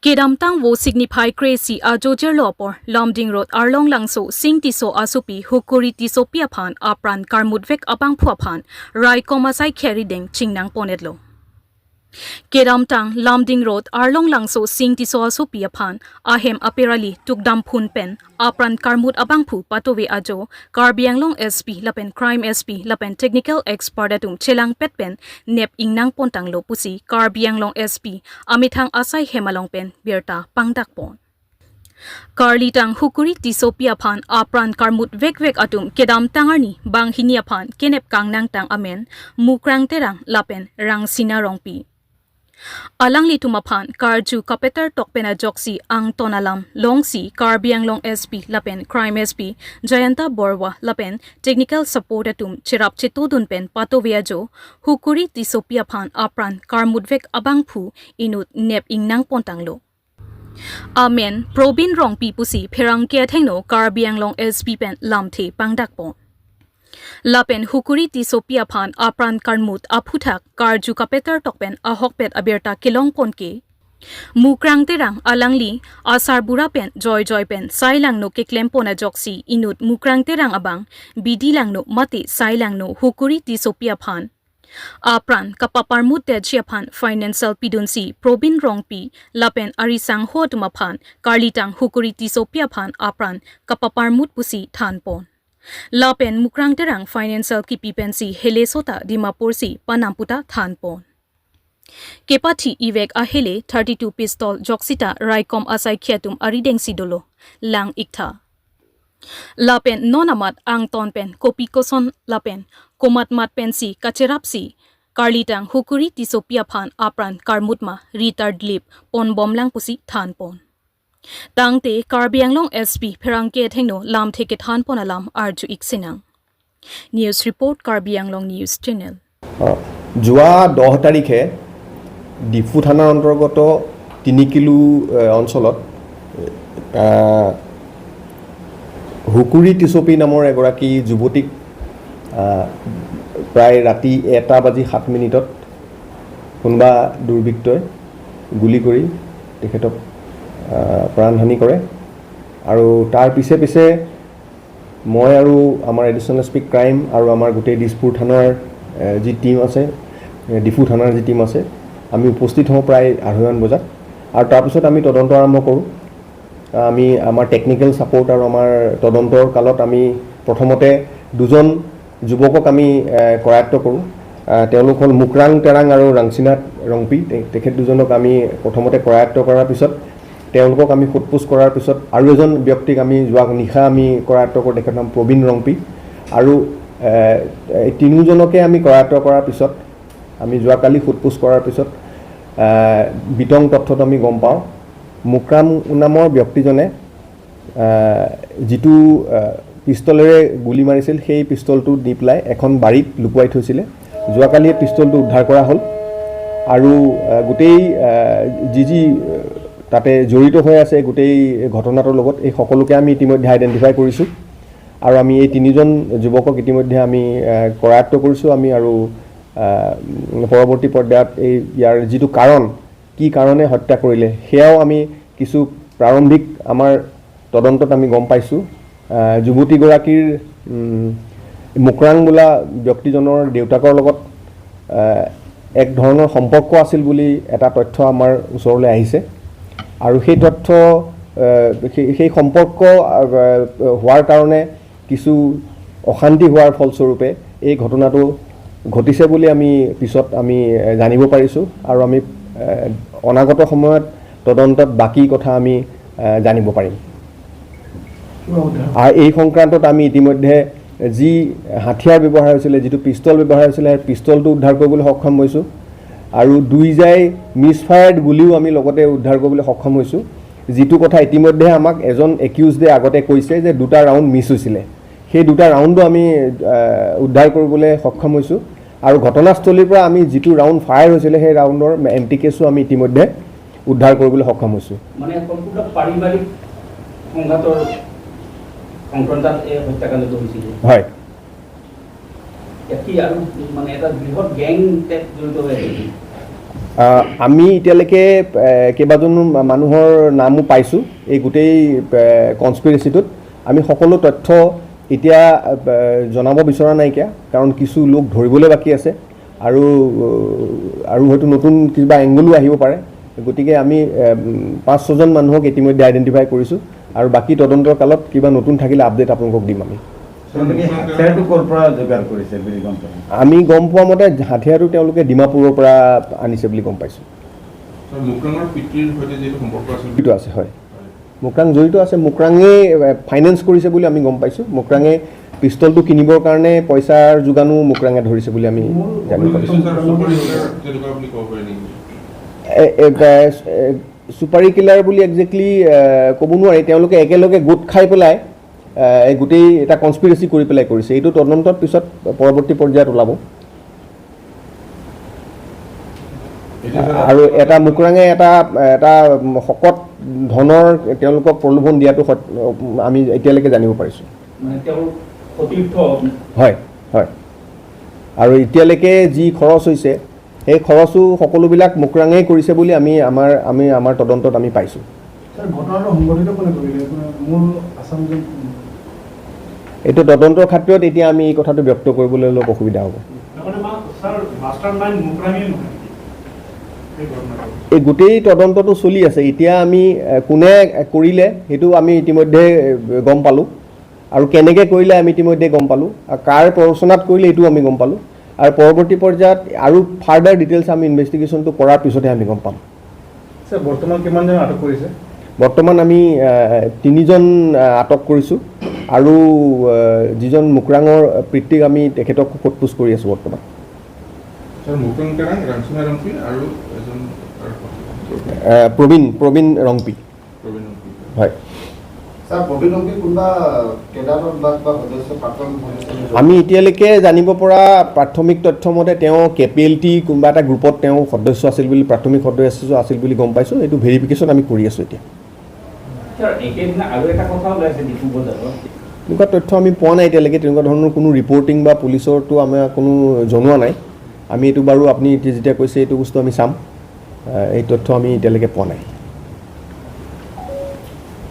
Kedamtang wo signify crazy a jojer lopor Lomding Road Arlong Langso Sing Tiso asupi Hukuri Tissopi aphan apran karmut vek abangphu aphan raikom saikhi arideng kachingnang ponetlo. Kedamtang Lomding Road Arlong Langso Sing Tiso asupi aphan ahem apirali tukdam phun pen apran karmut abangphu patowe ajo karbianglong SP lapen crime SP lapen technical expert atum chelang petpen nep ingnang pontanglo pusi karbianglong SP amithang asai hemalong pen birta pangdak pon. Karlitang Hukuri Tissopi aphan apran karmut vek atum kedam tangarni bang hini aphan kenep kangnang tang amen mukrang terang lapen rang sinarongpi. Alang litumaphan karju kapeter tokpena joksi ang tonalam longsi karbianglong SP lapen crime SP Jayanta Borwa lapen technical support atum chirap chitudun pen patoviajo Hukuri Tissopi aphan apran karmutvek abangphu inut nep ingnang pontanglo. Amen probin rong pipusi pherang ke thengno karbianglong SP pen lamthe pangdakpon. Lapen Hukuri Tissopi aphan apran karmut aphuthak karju kapeter tokpen ahokpet abirta kilong ponke mukrang terang alangli asar bura pen joy pen sailang no keklem pona joksi inut mukrang terang abang bidilang no mati sailang no Hukuri Tissopi aphan apran kapaparmut te chiaphan financial pidunsi probin rongpi lapen arisang hotumaphan karlitang Hukuri Tissopi aphan apran kapaparmut pusi thanpon. Lapen mukrang terang financial kipipensi helesota dimapursi panamputa thanpon. Kepati ivek ahele 32 pistol joksita raikom asaikhiatum arideng sidolo lang iktha. Lapen nonamat ang tonpen kopi koson lapen komatmat pensi kacherapsi karlitang Hukuri Tissopi aphan apran karmutma retardlip ponbom lang pusi thanpon. Tangte karbianglong SP pherangke thengno lam theke thanpon alam arju iksinang. News report Karbianglong News Channel. Jua 10 তাৰিখে ডিফু থানাৰ অন্তৰ্গত 3 kilo অঞ্চলত হুকুৰি টিছপি নামৰ এগৰাকী যুৱতীক প্ৰায় ৰাতি 1:07 কোনবা দুৰ্বৃত্তই গুলি কৰি তেখেতক প্ৰাণহানি কৰে আৰু তাৰ পিছে মই আৰু আমাৰ এডিশনাল এছপি ক্ৰাইম আৰু আমাৰ গোটেই দিছপুৰ থানাৰ যি টিম আছে ডিফু থানাৰ যি টিম আছে আমি উপস্থিত হওঁ প্ৰায় 2:30 বজাত আৰু তাৰ পিছত আমি তদন্ত আৰম্ভ কৰোঁ আমি আমাৰ টেকনিক্যাল সাপোৰ্ট আৰু আমাৰ তদন্তৰ কালত আমি প্ৰথমতে দুজন যুৱকক আমি কৰায়ত্ব কৰোঁ তেওঁলোক হ'ল মুকৰাং তেৰাং আৰু ৰাংচিনাত ৰংপি তেখেত দুজনক আমি প্ৰথমতে কৰায়ত্ব কৰাৰ পিছত তেওঁলোকক আমি ফুটপুছ কৰাৰ পিছত আৰু এজন ব্যক্তিক আমি যোৱা নিশা আমি কৰায়ত্ব কৰোঁ তেখেতৰ নাম প্ৰবীণ ৰংপি আৰু এই তিনিজনকে আমি কৰায়ত্ব কৰাৰ পিছত আমি যোৱাকালি ফুটপুছ কৰাৰ পিছত বিতং তথ্যত আমি গম পাওঁ মুকৰাম নামৰ ব্যক্তিজনে যিটো পিস্তলেৰে গুলি মাৰিছিল সেই পিস্তলটো দি পেলাই এখন বাৰীত লুকুৱাই থৈছিল যোৱাকালি এই পিস্তলটো উদ্ধাৰ কৰা হ'ল আৰু গোটেই যি তাতে জড়িত হৈ আছে গোটেই ঘটনাটোৰ লগত এই সকলোকে আমি ইতিমধ্যে আইডেন্টিফাই কৰিছোঁ আৰু আমি এই তিনিজন যুৱকক ইতিমধ্যে আমি কৰায়ত্ব কৰিছোঁ আমি আৰু পৰৱৰ্তী পৰ্যায়ত এই ইয়াৰ যিটো কাৰণ কি কাৰণে হত্যা কৰিলে সেয়াও আমি কিছু প্ৰাৰম্ভিক আমাৰ তদন্তত আমি গম পাইছোঁ যুৱতীগৰাকীৰ মুকৰাং বোলা ব্যক্তিজনৰ দেউতাকৰ লগত এক ধৰণৰ সম্পৰ্ক আছিল বুলি এটা তথ্য আমাৰ ওচৰলৈ আহিছে আৰু সেই তথ্য সেই সম্পৰ্ক হোৱাৰ কাৰণে কিছু অশান্তি হোৱাৰ ফলস্বৰূপে এই ঘটনাটো ঘটিছে বুলি আমি পিছত আমি জানিব পাৰিছোঁ আৰু আমি অনাগত সময়ত তদন্তত বাকি কথা আমি জানিব পাৰিম আৰু এই সংক্ৰান্তত আমি ইতিমধ্যে যি হাতিয়াৰ ব্যৱহাৰ হৈছিল যিটো পিস্তল ব্যৱহাৰ হৈছিল সেই পিস্তলটো উদ্ধাৰ কৰিবলৈ সক্ষম হৈছোঁ আৰু দুইজাই মিছফায়াৰ্ড গুলিও আমি লগতে উদ্ধাৰ কৰিবলৈ সক্ষম হৈছোঁ যিটো কথা ইতিমধ্যে আমাক এজন একিউজডে আগতে কৈছে যে দুটা ৰাউণ্ড মিছ হৈছিলে সেই দুটা ৰাউণ্ডো আমি উদ্ধাৰ কৰিবলৈ সক্ষম হৈছোঁ আৰু ঘটনাস্থলীৰ পৰা আমি যিটো ৰাউণ্ড ফায়াৰ হৈছিলে সেই ৰাউণ্ডৰ এম্পটি কেছো আমি ইতিমধ্যে উদ্ধাৰ কৰিবলৈ সক্ষম হৈছোঁ মানে সম্পূৰ্ণ পাৰিবাৰিক সংঘাতৰ সংক্ৰান্তত এই হত্যাকাণ্ডটো হৈছিল হয় কি আৰু মানে এটা বৃহৎ গ্যাং টেক জড়িত হৈ আছে আমি এতিয়ালৈকে কেইবাজনো মানুহৰ নামো পাইছোঁ এই গোটেই কনস্পিৰেচিটোত আমি সকলো তথ্য এতিয়া জনাব বিচৰা নাইকিয়া কাৰণ কিছু লোক ধৰিবলৈ বাকী আছে আৰু হয়তো নতুন কিবা এংগলো আহিব পাৰে গতিকে আমি 5-6জন মানুহক ইতিমধ্যে আইডেন্টিফাই কৰিছোঁ আৰু বাকী তদন্তৰ কালত কিবা নতুন থাকিলে আপডেট আপোনালোকক দিম আমি গম পোৱা মতে হাথিয়াৰটো তেওঁলোকে ডিমাপুৰৰ পৰা আনিছে বুলি গম পাইছোঁ আছে হয় মুকৰাং জড়িত আছে মুকৰাঙে ফাইনেন্স কৰিছে বুলি আমি গম পাইছোঁ মুকৰাঙে পিষ্টলটো কিনিবৰ কাৰণে পইচাৰ যোগানো মুকৰাঙে ধৰিছে বুলি আমি জানিব পাৰিছোঁ ছুপাৰী কিলাৰ বুলি একজেক্টলি ক'ব নোৱাৰি তেওঁলোকে একেলগে গোট খাই পেলাই গোটেই এটা কনস্পিৰেচি কৰি পেলাই কৰিছে এইটো তদন্তৰ পিছত পৰৱৰ্তী পৰ্যায়ত ওলাব আৰু এটা মুকৰাঙে এটা শকত ধনৰ তেওঁলোকক প্ৰলোভন দিয়াটো আমি এতিয়ালৈকে জানিব পাৰিছোঁ হয় হয় আৰু এতিয়ালৈকে যি খৰচ হৈছে সেই খৰচো সকলোবিলাক মুকৰাঙেই কৰিছে বুলি আমাৰ তদন্তত আমি পাইছোঁ এইটো তদন্তৰ ক্ষেত্ৰত এতিয়া আমি এই কথাটো ব্যক্ত কৰিবলৈ অলপ অসুবিধা হ'ব এই গোটেই তদন্তটো চলি আছে এতিয়া আমি কোনে কৰিলে সেইটো আমি ইতিমধ্যে গম পালোঁ আৰু কেনেকৈ কৰিলে আমি ইতিমধ্যে গম পালোঁ আৰু কাৰ প্ৰৰোচনাত কৰিলে এইটো আমি গম পালোঁ আৰু পৰৱৰ্তী পৰ্যায়ত আৰু ফাৰ্ডাৰ ডিটেইলছ আমি ইনভেষ্টিগেশ্যনটো কৰাৰ পিছতহে আমি গম পাম বৰ্তমান কিমানজন আটক কৰিছে বৰ্তমান আমি 3জন আটক কৰিছোঁ আৰু যিজন মুকৰাঙৰ পিতৃক আমি তেখেতক সোধপোছ কৰি আছোঁ বৰ্তমান প্ৰবীণ ৰংপি হয় আমি এতিয়ালৈকে জানিব পৰা প্ৰাথমিক তথ্য মতে তেওঁ কেপিএলটি কোনোবা এটা গ্ৰুপত তেওঁ সদস্য আছিল বুলি প্ৰাথমিক সদস্য আছিল বুলি গম পাইছোঁ এইটো ভেৰিফিকেশ্যন আমি কৰি আছোঁ এতিয়া তেনেকুৱা তথ্য আমি পোৱা নাই এতিয়ালৈকে তেনেকুৱা ধৰণৰ কোনো ৰিপৰ্টিং বা পুলিচৰটো আমাৰ কোনো জনোৱা নাই আমি এইটো বাৰু আপুনি যেতিয়া কৈছে এইটো বস্তু আমি চাম এই তথ্য আমি এতিয়ালৈকে পোৱা নাই